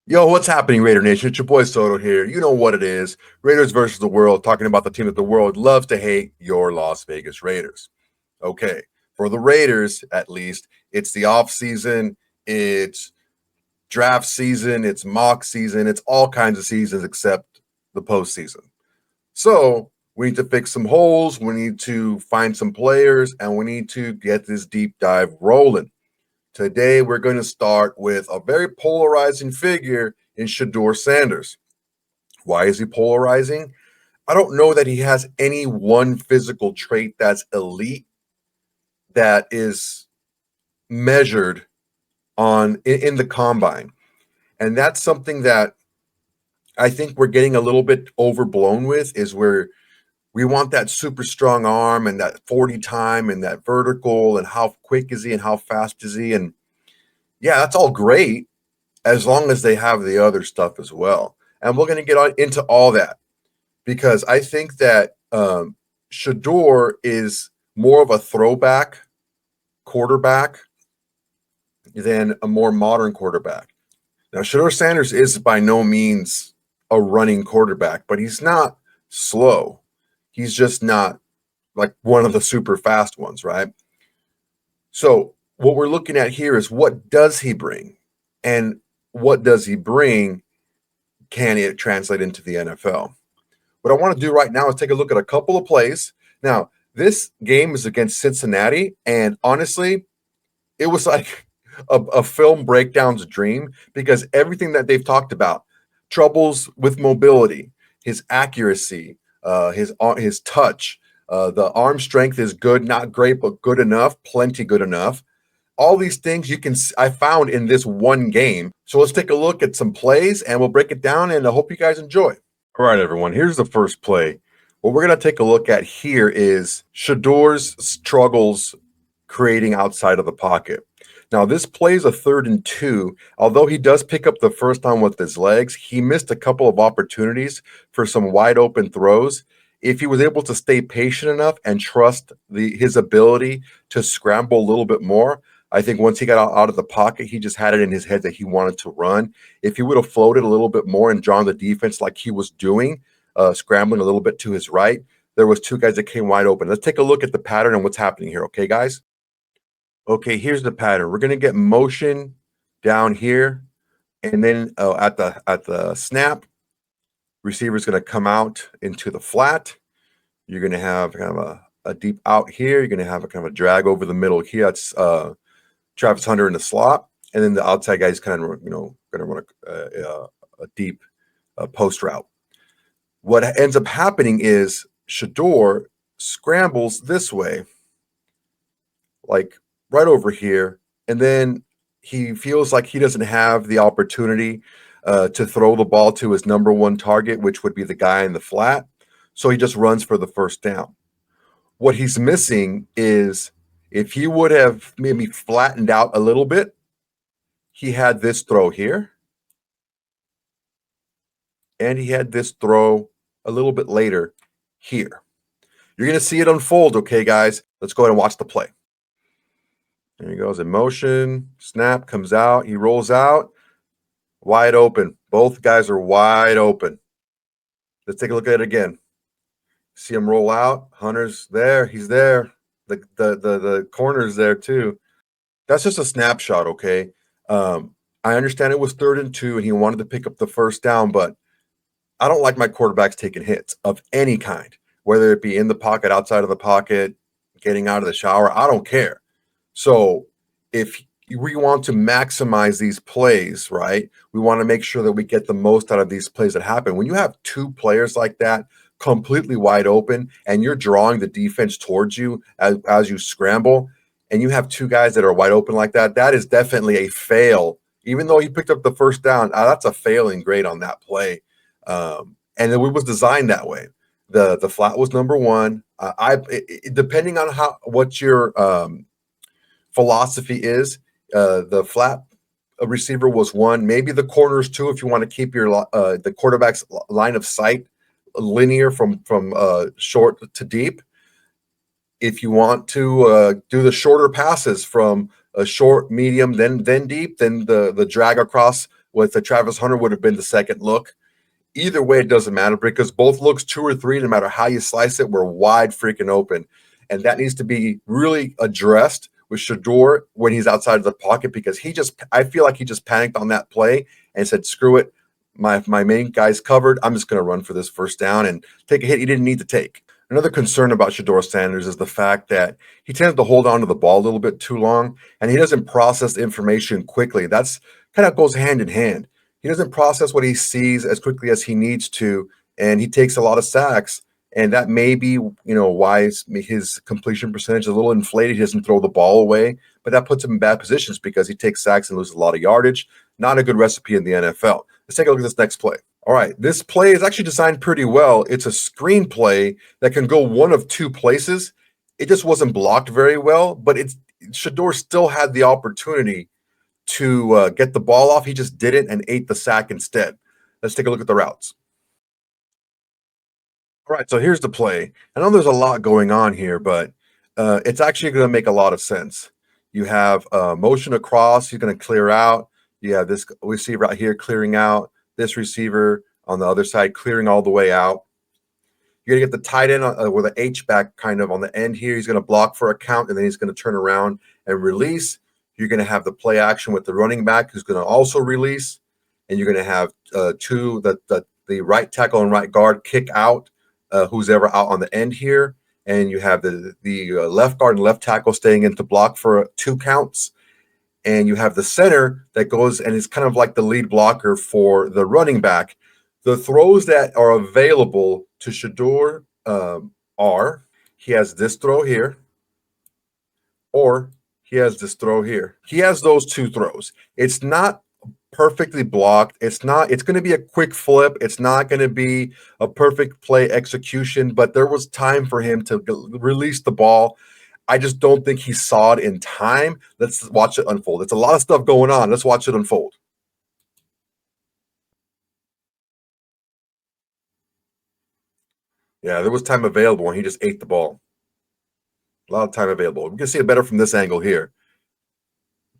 Yo, what's happening, Raider Nation? It's your boy Soto here. You know what it is. Raiders versus the world, talking about the team that the world loves to hate, your Las Vegas Raiders. Okay, for the Raiders, at least, it's the off season, it's draft season, it's mock season, it's all kinds of seasons except the postseason. So we need to fix some holes, we need to find some players, and we need to get this deep dive rolling. Today, we're going to start with a very polarizing figure in Shedeur Sanders. Why is he polarizing? I don't know that he has any one physical trait that's elite that is measured in the combine. And that's something that I think we're getting a little bit overblown with is where we want that super strong arm and that 40 time and that vertical and how quick is he and how fast is he? And yeah, that's all great as long as they have the other stuff as well. And we're going to get into all that because I think that Shador is more of a throwback quarterback than a more modern quarterback. Now, Shedeur Sanders is by no means a running quarterback, but he's not slow. He's just not like one of the super fast ones, right? So, what we're looking at here is what does he bring? And what does he bring? Can it translate into the NFL? What I want to do right now is take a look at a couple of plays. Now, this game is against Cincinnati, and honestly, it was like a film breakdown's dream because everything that they've talked about, troubles with mobility, his accuracy, his touch, the arm strength is good, not great, but good enough, plenty good enough. All these things I found in this one game. So let's take a look at some plays and we'll break it down. And I hope you guys enjoy. All right, everyone. Here's the first play. What we're going to take a look at here is Shador's struggles creating outside of the pocket. Now, this play is a 3rd and 2. Although he does pick up the first down with his legs, he missed a couple of opportunities for some wide open throws. If he was able to stay patient enough and trust his ability to scramble a little bit more, I think once he got out of the pocket, he just had it in his head that he wanted to run. If he would have floated a little bit more and drawn the defense like he was doing, scrambling a little bit to his right, there was 2 guys that came wide open. Let's take a look at the pattern and what's happening here, okay, guys? Okay, here's the pattern. We're going to get motion down here, and then at the snap, receiver's going to come out into the flat. You're going to have kind of a deep out here. You're going to have a kind of a drag over the middle here. That's Travis Hunter in the slot, and then the outside guy is kind of going to run a deep post route. What ends up happening is Shedeur scrambles this way, like right over here, and then he feels like he doesn't have the opportunity to throw the ball to his number one target, which would be the guy in the flat. So he just runs for the first down. What he's missing is if he would have maybe flattened out a little bit, he had this throw here, and he had this throw a little bit later here. You're going to see it unfold, okay, guys? Let's go ahead and watch the play. There he goes in motion. Snap comes out. He rolls out. Wide open. Both guys are wide open. Let's take a look at it again. See him roll out. Hunter's there. He's there. The corner's there too. That's just a snapshot, okay? I understand it was 3rd and 2 and he wanted to pick up the first down, but I don't like my quarterbacks taking hits of any kind, whether it be in the pocket, outside of the pocket, getting out of the shower. I don't care. So if we want to maximize these plays, right, we want to make sure that we get the most out of these plays that happen. When you have 2 players like that completely wide open and you're drawing the defense towards you as you scramble and you have 2 guys that are wide open like that, that is definitely a fail. Even though he picked up the first down, that's a failing grade on that play. And it was designed that way. The flat was number 1. Depending on what your philosophy is, the flat receiver was 1, maybe the corners 2 if you want to keep your the quarterback's line of sight linear from short to deep. If you want to do the shorter passes from a short, medium, then deep, then the drag across with the Travis Hunter would have been the second look. Either way, it doesn't matter because both looks, 2 or 3, no matter how you slice it, were wide freaking open. And that needs to be really addressed with Shedeur when he's outside of the pocket, because I feel like he just panicked on that play and said, screw it. My main guy's covered. I'm just going to run for this first down and take a hit he didn't need to take. Another concern about Shedeur Sanders is the fact that he tends to hold on to the ball a little bit too long, and he doesn't process information quickly. That's kind of goes hand in hand. He doesn't process what he sees as quickly as he needs to, and he takes a lot of sacks. And that may be, why his completion percentage is a little inflated. He doesn't throw the ball away, but that puts him in bad positions because he takes sacks and loses a lot of yardage. Not a good recipe in the NFL. Let's take a look at this next play. All right, this play is actually designed pretty well. It's a screen play that can go one of two places. It just wasn't blocked very well, but Shedeur still had the opportunity to get the ball off. He just didn't and ate the sack instead. Let's take a look at the routes. All right, so here's the play. I know there's a lot going on here, but it's actually going to make a lot of sense. You have motion across. He's going to clear out. You have this receiver out here clearing out. This receiver on the other side clearing all the way out. You're going to get the tight end with an H-back kind of on the end here. He's going to block for a count, and then he's going to turn around and release. You're going to have the play action with the running back who's going to also release. And you're going to have the right tackle and right guard kick out who's ever out on the end here. And you have the left guard and left tackle staying in to block for 2 counts. And you have the center that goes and is kind of like the lead blocker for the running back. The throws that are available to Shedeur are, he has this throw here, or he has this throw here. He has those 2 throws. It's not perfectly blocked. It's going to be a quick flip. It's not going to be a perfect play execution, but there was time for him to release the ball. I just don't think he saw it in time. Let's watch it unfold. It's a lot of stuff going on. Let's watch it unfold. Yeah, there was time available, and he just ate the ball. A lot of time available. We can see it better from this angle here.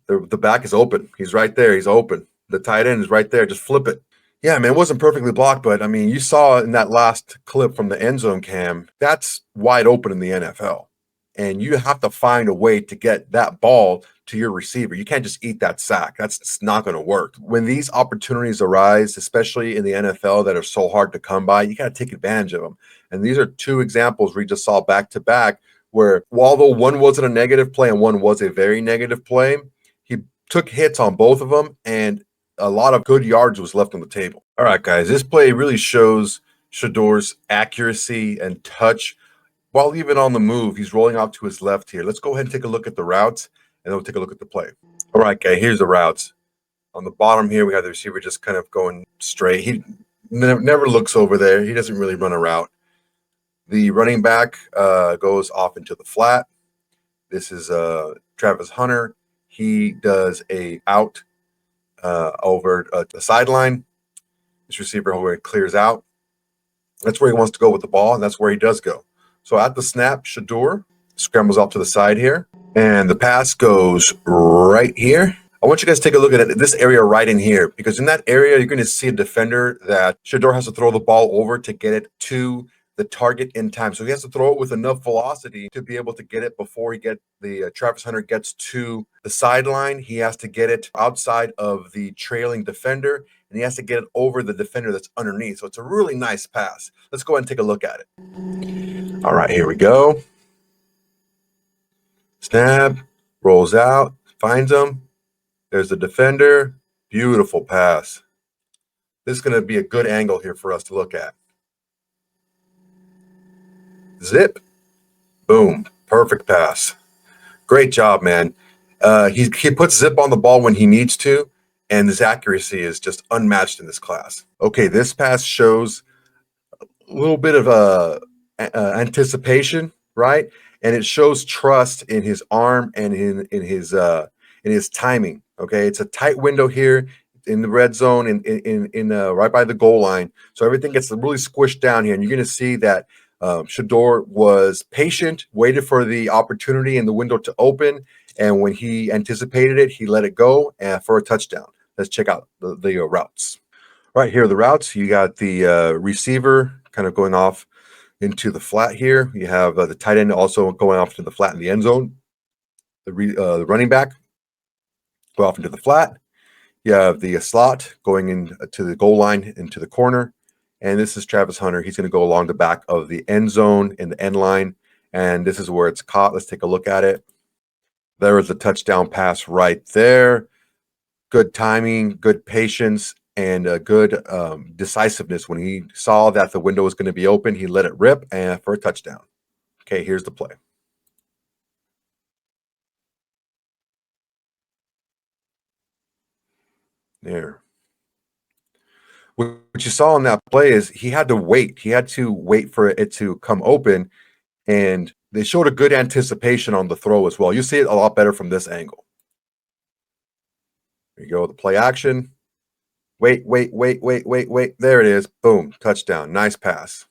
The back is open. He's right there. He's open. The tight end is right there. Just flip it. Yeah, man, it wasn't perfectly blocked, but I mean, you saw in that last clip from the end zone cam, that's wide open in the NFL. And you have to find a way to get that ball to your receiver. You can't just eat that sack. That's just not going to work. When these opportunities arise, especially in the NFL that are so hard to come by, you got to take advantage of them. And these are 2 examples we just saw back to back where, although one wasn't a negative play and one was a very negative play, he took hits on both of them, and a lot of good yards was left on the table. All right, guys, this play really shows Shedeur's accuracy and touch. While even on the move, he's rolling out to his left here. Let's go ahead and take a look at the routes, and then we'll take a look at the play. All right, guys, here's the routes. On the bottom here, we have the receiver just kind of going straight. He never looks over there. He doesn't really run a route. The running back goes off into the flat. This is Travis Hunter. He does a out over the sideline. This receiver over clears out. That's where he wants to go with the ball, and that's where he does go. So at the snap, Shedeur scrambles off to the side here, and the pass goes right here. I want you guys to take a look at this area right in here, because in that area, you're going to see a defender that Shedeur has to throw the ball over to get it to the target in time. So he has to throw it with enough velocity to be able to get it before Travis Hunter gets to the sideline. He has to get it outside of the trailing defender, and he has to get it over the defender that's underneath. So it's a really nice pass. Let's go ahead and take a look at it. All right, here we go. Snap, rolls out, finds him. There's the defender. Beautiful pass. This is going to be a good angle here for us to look at. Zip. Boom. Perfect pass. Great job, man. He puts zip on the ball when he needs to, and his accuracy is just unmatched in this class. Okay, this pass shows a little bit of anticipation, right? And it shows trust in his arm and in his timing. Okay, it's a tight window here in the red zone, in right by the goal line. So everything gets really squished down here, and you're going to see that Shedeur was patient, waited for the opportunity and the window to open, and when he anticipated it, he let it go for a touchdown. let's check out the routes. Right here, the routes. You got the receiver kind of going off into the flat here. You have the tight end also going off to the flat in the end zone. The running back go off into the flat. You have the slot going into the goal line into the corner. And this is Travis Hunter. He's going to go along the back of the end zone in the end line. And this is where it's caught. Let's take a look at it. There is a touchdown pass right there. Good timing, good patience, and a good decisiveness. When he saw that the window was going to be open, he let it rip and for a touchdown. Okay, here's the play. There. What you saw in that play is he had to wait. He had to wait for it to come open, and they showed a good anticipation on the throw as well. You see it a lot better from this angle. There you go, the play action. Wait. There it is. Boom, touchdown. Nice pass.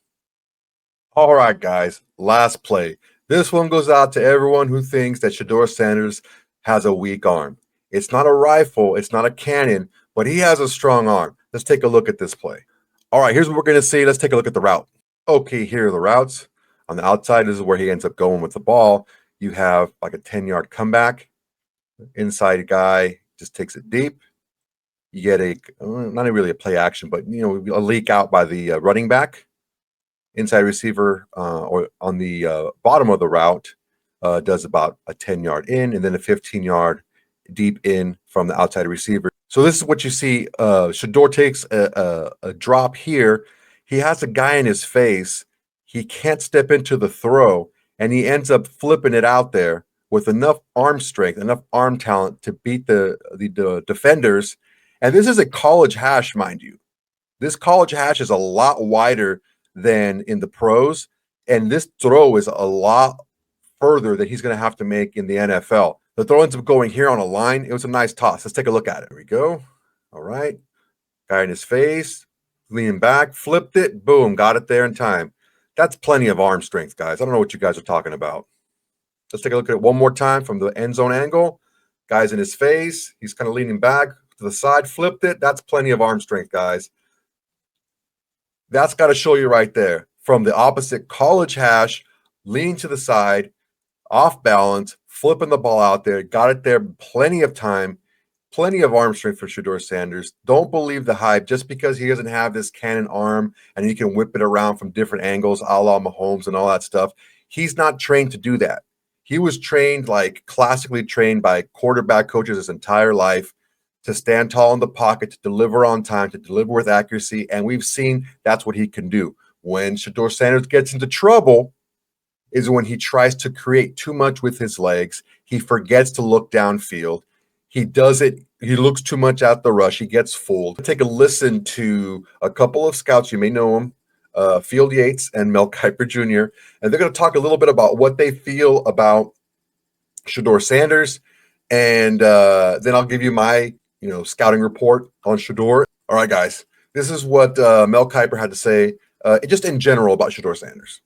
All right, guys, last play. This one goes out to everyone who thinks that Shedeur Sanders has a weak arm. It's not a rifle, it's not a cannon, but he has a strong arm. Let's take a look at this play. All right, here's what we're going to see. Let's take a look at the route. Okay, here are the routes. On the outside, this is where he ends up going with the ball. You have like a 10-yard comeback. Inside guy just takes it deep. You get a, not really a play action, but, a leak out by the running back. Inside receiver or on the bottom of the route does about a 10-yard in and then a 15-yard deep in from the outside receiver. So this is what you see. Shador takes a drop here. He has a guy in his face. He can't step into the throw, and he ends up flipping it out there with enough arm strength, enough arm talent to beat the defenders. And this is a college hash, mind you. This college hash is a lot wider than in the pros, and this throw is a lot further that he's going to have to make in the NFL. The throw ends up going here on a line. It was a nice toss. Let's take a look at it. Here we go. All right. Guy in his face, leaning back, flipped it, boom, got it there in time. That's plenty of arm strength, guys. I don't know what you guys are talking about. Let's take a look at it one more time from the end zone angle. Guy's in his face. He's kind of leaning back to the side, flipped it. That's plenty of arm strength, guys. That's got to show you right there. From the opposite college hash, leaning to the side, off balance, flipping the ball out there, got it there, plenty of time, plenty of arm strength for Shedeur Sanders. Don't believe the hype just because he doesn't have this cannon arm and he can whip it around from different angles, a la Mahomes and all that stuff. He's not trained to do that. He was trained, like classically trained by quarterback coaches his entire life, to stand tall in the pocket, to deliver on time, to deliver with accuracy, and we've seen that's what he can do. When Shedeur Sanders gets into trouble is when he tries to create too much with his legs. He forgets to look downfield. He does it. He looks too much at the rush. He gets fooled. Take a listen to a couple of scouts. You may know them, Field Yates and Mel Kiper Jr., and they're going to talk a little bit about what they feel about Shedeur Sanders, and then I'll give you my scouting report on Shedeur. All right, guys, this is what Mel Kiper had to say just in general about Shedeur Sanders.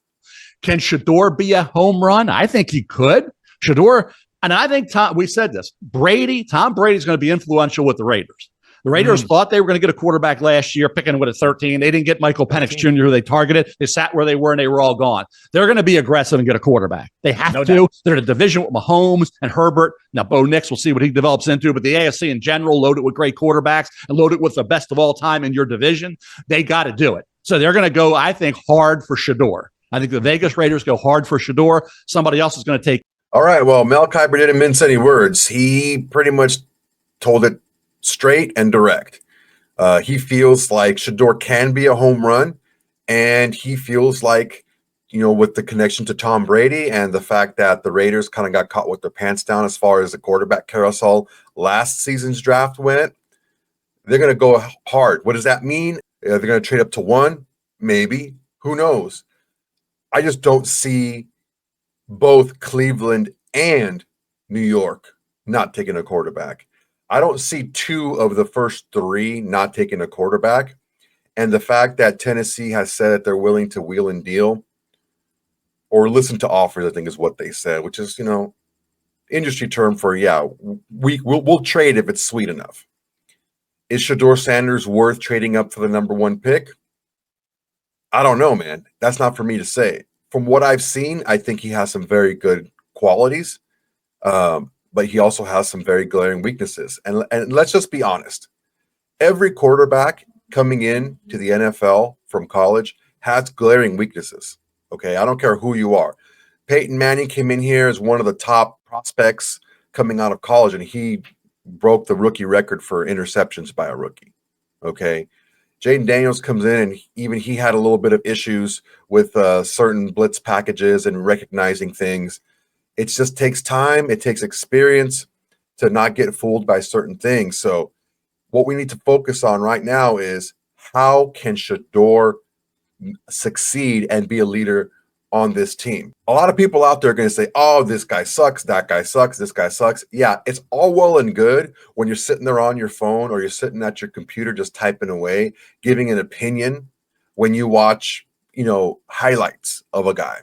Can Shedeur be a home run? I think he could. Shedeur, and I think we said this, Tom Brady's going to be influential with the Raiders. The Raiders thought they were going to get a quarterback last year, picking with a 13. They didn't get Michael Penix Jr., who they targeted. They sat where they were, and they were all gone. They're going to be aggressive and get a quarterback. They have to. Doubt. They're in a division with Mahomes and Herbert. Now, Bo Nix, we'll see what he develops into, but the AFC in general, load it with great quarterbacks and load it with the best of all time in your division. They got to do it. So they're going to go, I think, hard for Shedeur. I think the Vegas Raiders go hard for Shedeur. Somebody else is going to take. All right, well, Mel Kiper didn't mince any words. He pretty much told it straight and direct. He feels like Shedeur can be a home run, and he feels like, with the connection to Tom Brady and the fact that the Raiders kind of got caught with their pants down as far as the quarterback carousel last season's draft went, they're going to go hard. What does that mean? They're going to trade up to 1, maybe. Who knows? I just don't see both Cleveland and New York not taking a quarterback. I don't see 2 of the first 3 not taking a quarterback. And the fact that Tennessee has said that they're willing to wheel and deal or listen to offers, I think is what they said, which is, industry term for, we'll trade if it's sweet enough. Is Shedeur Sanders worth trading up for the number 1 pick? I don't know, man. That's not for me to say. From what I've seen, I think he has some very good qualities, but he also has some very glaring weaknesses. And let's just be honest. Every quarterback coming in to the NFL from college has glaring weaknesses. Okay, I don't care who you are. Peyton Manning came in here as one of the top prospects coming out of college, and he broke the rookie record for interceptions by a rookie. Okay, Jaden Daniels comes in, and even he had a little bit of issues with certain blitz packages and recognizing things. It just takes time. It takes experience to not get fooled by certain things. So what we need to focus on right now is how can Shedeur succeed and be a leader on this team. A lot of people out there are going to say, oh, this guy sucks, that guy sucks, this guy sucks. Yeah, it's all well and good when you're sitting there on your phone or you're sitting at your computer just typing away, giving an opinion when you watch, highlights of a guy.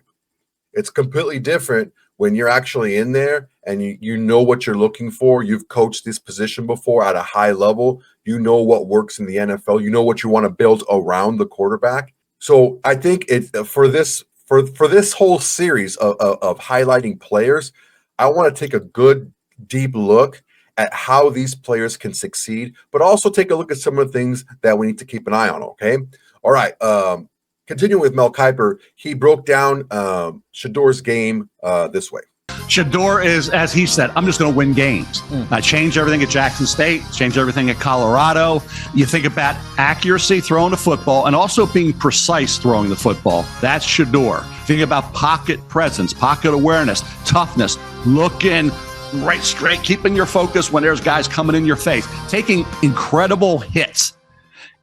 It's completely different when you're actually in there and you know what you're looking for. You've coached this position before at a high level. You know what works in the NFL. You know what you want to build around the quarterback. So I think for this whole series of highlighting players, I want to take a good deep look at how these players can succeed, but also take a look at some of the things that we need to keep an eye on. Okay. All right. Continuing with Mel Kiper, he broke down Shedeur's game this way. Shedeur is, as he said, I'm just going to win games. I changed everything at Jackson State, changed everything at Colorado. You think about accuracy throwing the football and also being precise throwing the football. That's Shedeur. Think about pocket presence, pocket awareness, toughness, looking right straight, keeping your focus when there's guys coming in your face, taking incredible hits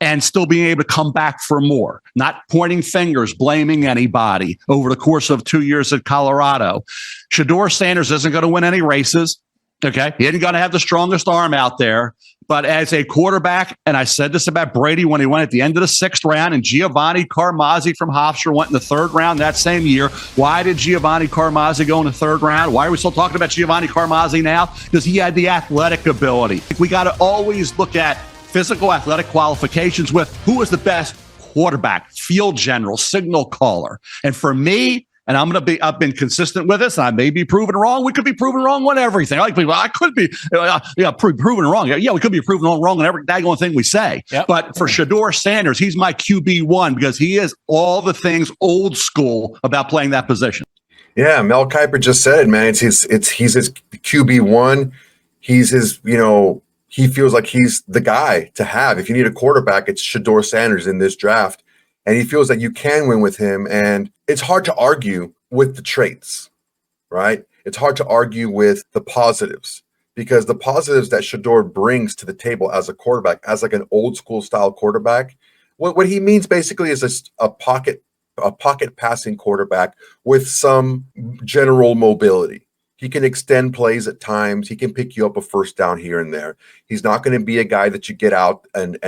and still being able to come back for more, not pointing fingers, blaming anybody over the course of 2 years at Colorado. Shedeur Sanders isn't going to win any races. Okay. He isn't going to have the strongest arm out there. But as a quarterback, and I said this about Brady when he went at the end of the 6th round, and Giovanni Carmazzi from Hofstra went in the 3rd round that same year. Why did Giovanni Carmazzi go in the 3rd round? Why are we still talking about Giovanni Carmazzi now? Because he had the athletic ability. We got to always look at physical athletic qualifications with who is the best quarterback, field general, signal caller. And for me, and I've been consistent with this, and I may be proven wrong. We could be proven wrong on everything. Like people, I could be proven wrong. Yeah, we could be proven wrong on every daggone thing we say. Yep. But for Shedeur Sanders, he's my QB1 because he is all the things old school about playing that position. Yeah, Mel Kiper just said it, man. He's his QB1. He's his, he feels like he's the guy to have. If you need a quarterback, it's Shedeur Sanders in this draft. And he feels that you can win with him. And it's hard to argue with the traits, right? It's hard to argue with the positives because the positives that Shedeur brings to the table as a quarterback, as like an old school style quarterback, what he means basically is a pocket passing quarterback with some general mobility. He can extend plays at times. He can pick you up a first down here and there. He's not going to be a guy that you get out and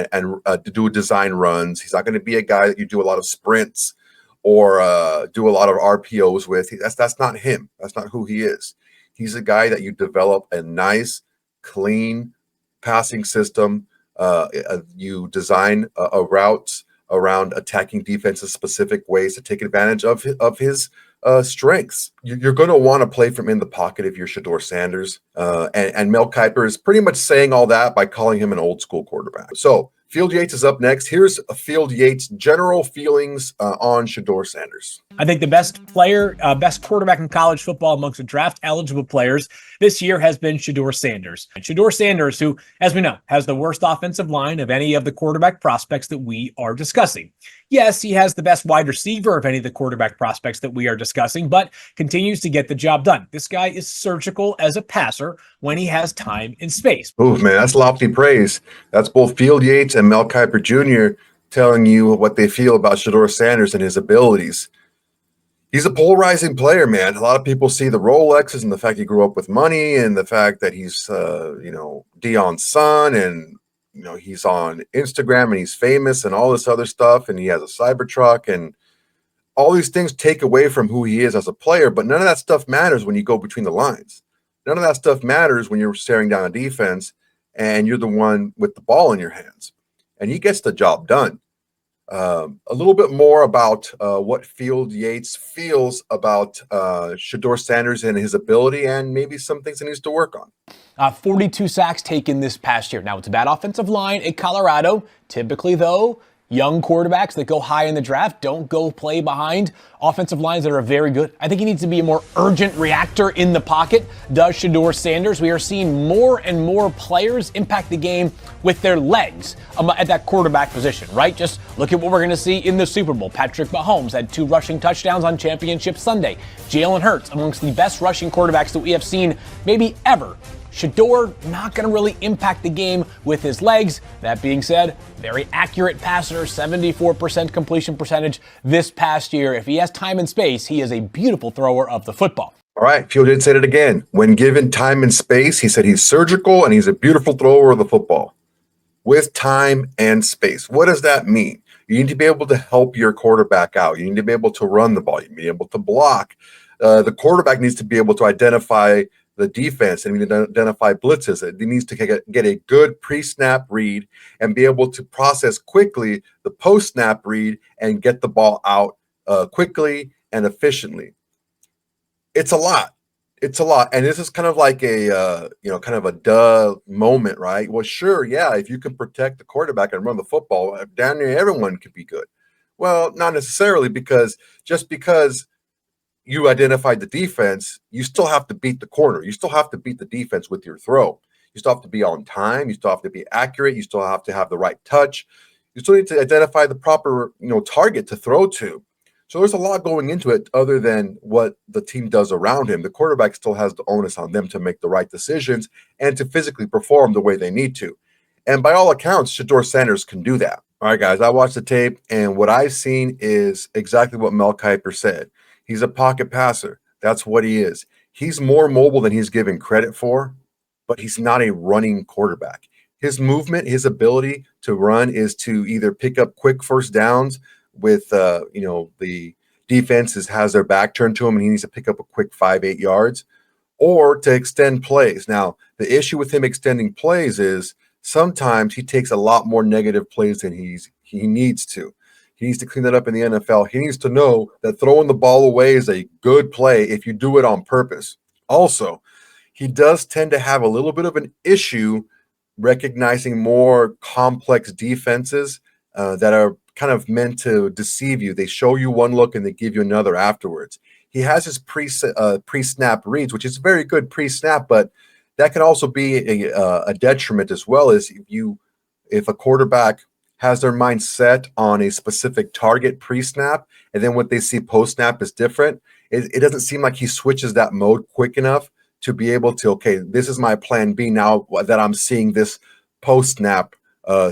do design runs. He's not going to be a guy that you do a lot of sprints or do a lot of RPOs with. That's not him. That's not who he is. He's a guy that you develop a nice, clean passing system. You design routes around attacking defenses specific ways to take advantage of his strengths. You're going to want to play from in the pocket if you're Shedeur Sanders. And Mel Kiper is pretty much saying all that by calling him an old school quarterback. So Field Yates is up next. Here's Field Yates' general feelings on Shedeur Sanders. I think the best player, best quarterback in college football amongst the draft eligible players this year has been Shedeur Sanders. And Shedeur Sanders, who, as we know, has the worst offensive line of any of the quarterback prospects that we are discussing. Yes, he has the best wide receiver of any of the quarterback prospects that we are discussing, but continues to get the job done. This guy is surgical as a passer when he has time and space. Oh, man, that's lofty praise. That's both Field Yates and Mel Kiper Jr. telling you what they feel about Shedeur Sanders and his abilities. He's a polarizing player, man. A lot of people see the Rolexes and the fact he grew up with money and the fact that he's, Dion's son and, he's on Instagram and he's famous and all this other stuff. And he has a Cybertruck and all these things take away from who he is as a player. But none of that stuff matters when you go between the lines. None of that stuff matters when you're staring down a defense and you're the one with the ball in your hands, and he gets the job done. A little bit more about what Field Yates feels about Shedeur Sanders and his ability, and maybe some things he needs to work on. 42 sacks taken this past year. Now, it's a bad offensive line in Colorado. Typically, though, young quarterbacks that go high in the draft don't go play behind offensive lines that are very good. I think he needs to be a more urgent reactor in the pocket, does Shedeur Sanders. We are seeing more and more players impact the game with their legs at that quarterback position, right? Just look at what we're going to see in the Super Bowl. Patrick Mahomes had 2 rushing touchdowns on Championship Sunday. Jalen Hurts, amongst the best rushing quarterbacks that we have seen maybe ever. Shedeur not going to really impact the game with his legs. That being said, very accurate passer, 74% completion percentage this past year. If he has time and space, he is a beautiful thrower of the football. All right, Field did say it again. When given time and space, he said he's surgical and he's a beautiful thrower of the football. With time and space. What does that mean? You need to be able to help your quarterback out. You need to be able to run the ball. You need to be able to block. The quarterback needs to be able to identify the defense and identify blitzes. It needs to get a good pre-snap read and be able to process quickly the post-snap read and get the ball out quickly and efficiently. It's a lot. It's a lot. And this is kind of like a, kind of a duh moment, right? Well, sure. Yeah. If you can protect the quarterback and run the football, down near everyone could be good. Well, not necessarily, because just because you identified the defense, you still have to beat the corner. You still have to beat the defense with your throw. You still have to be on time. You still have to be accurate. You still have to have the right touch. You still need to identify the proper, target to throw to. So there's a lot going into it other than what the team does around him. The quarterback still has the onus on them to make the right decisions and to physically perform the way they need to. And by all accounts, Shedeur Sanders can do that. All right, guys, I watched the tape, and what I've seen is exactly what Mel Kiper said. He's a pocket passer. That's what he is. He's more mobile than he's given credit for, but he's not a running quarterback. His movement, his ability to run is to either pick up quick first downs with, the defense has their back turned to him and he needs to pick up a quick 5-8 yards, or to extend plays. Now, the issue with him extending plays is sometimes he takes a lot more negative plays than he needs to. He needs to clean that up in the NFL. He needs to know that throwing the ball away is a good play if you do it on purpose. Also, he does tend to have a little bit of an issue recognizing more complex defenses that are kind of meant to deceive you. They show you one look and they give you another afterwards. He has his pre-snap reads, which is very good pre-snap, but that can also be a detriment as well. As if a quarterback has their mind set on a specific target pre-snap, and then what they see post-snap is different, it doesn't seem like he switches that mode quick enough to be able to, okay, this is my plan B now that I'm seeing this post-snap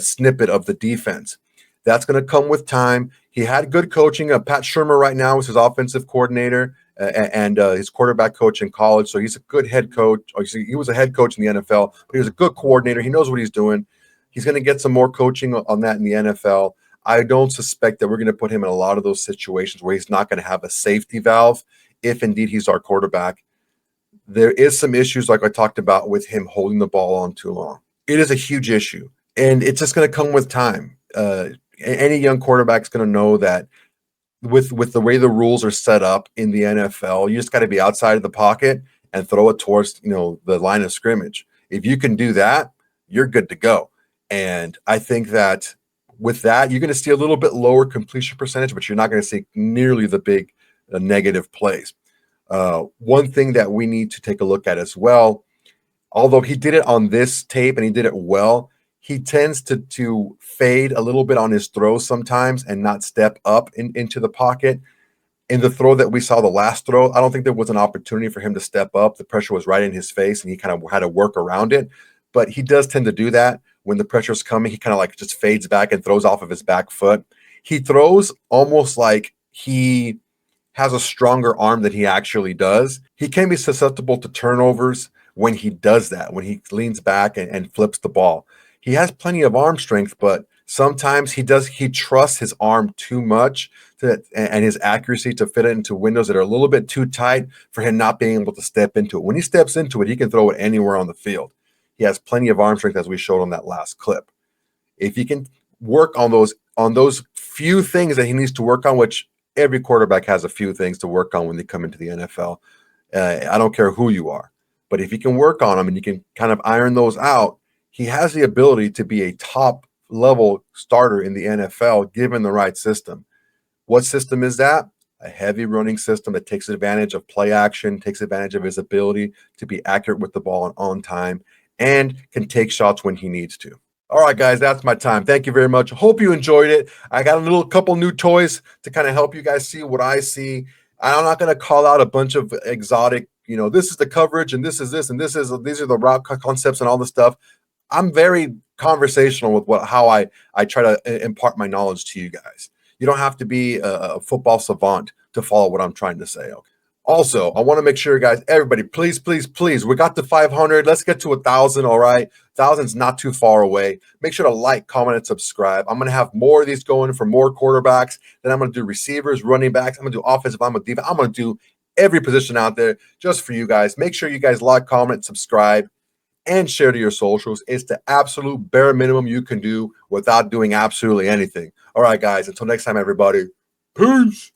snippet of the defense. That's going to come with time. He had good coaching. Pat Shurmur right now is his offensive coordinator and his quarterback coach in college, so he's a good head coach. He was a head coach in the NFL, but he was a good coordinator. He knows what he's doing. He's going to get some more coaching on that in the NFL. I don't suspect that we're going to put him in a lot of those situations where he's not going to have a safety valve if indeed he's our quarterback. There is some issues like I talked about with him holding the ball on too long. It is a huge issue, and it's just going to come with time. Any young quarterback is going to know that with the way the rules are set up in the NFL, you just got to be outside of the pocket and throw it towards the line of scrimmage. If you can do that, you're good to go. And I think that with that, you're going to see a little bit lower completion percentage, but you're not going to see nearly the big negative plays. One thing that we need to take a look at as well, although he did it on this tape and he did it well, he tends to fade a little bit on his throws sometimes and not step up into the pocket. In the throw that we saw, the last throw, I don't think there was an opportunity for him to step up. The pressure was right in his face and he kind of had to work around it. But he does tend to do that. When the pressure's coming, he kind of like just fades back and throws off of his back foot. He throws almost like he has a stronger arm than he actually does. He can be susceptible to turnovers when he does that, when he leans back and flips the ball. He has plenty of arm strength, but sometimes he trusts his arm too much and his accuracy to fit it into windows that are a little bit too tight for him not being able to step into it. When he steps into it, he can throw it anywhere on the field. He has plenty of arm strength, as we showed on that last clip. If he can work on those few things that he needs to work on, which every quarterback has a few things to work on when they come into the NFL. I don't care who you are, but if you can work on them and you can kind of iron those out, he has the ability to be a top level starter in the NFL given the right system. What system is that? A heavy running system that takes advantage of play action, takes advantage of his ability to be accurate with the ball and on time, and can take shots when he needs to. All right, guys, that's my time. Thank you very much. Hope you enjoyed it. I got a couple new toys to kind of help you guys see what I see. I'm not going to call out a bunch of exotic, this is the coverage and this is this and these are the route concepts and all this stuff. I'm very conversational with how I try to impart my knowledge to you guys. You don't have to be a football savant to follow what I'm trying to say. Okay. Also, I want to make sure, guys, everybody, please, please, please, we got to 500. Let's get to 1,000, all right? 1,000's not too far away. Make sure to like, comment, and subscribe. I'm going to have more of these going for more quarterbacks. Then I'm going to do receivers, running backs. I'm going to do offensive. I'm going to do defense. I'm going to do every position out there just for you guys. Make sure you guys like, comment, subscribe, and share to your socials. It's the absolute bare minimum you can do without doing absolutely anything. All right, guys, until next time, everybody, peace.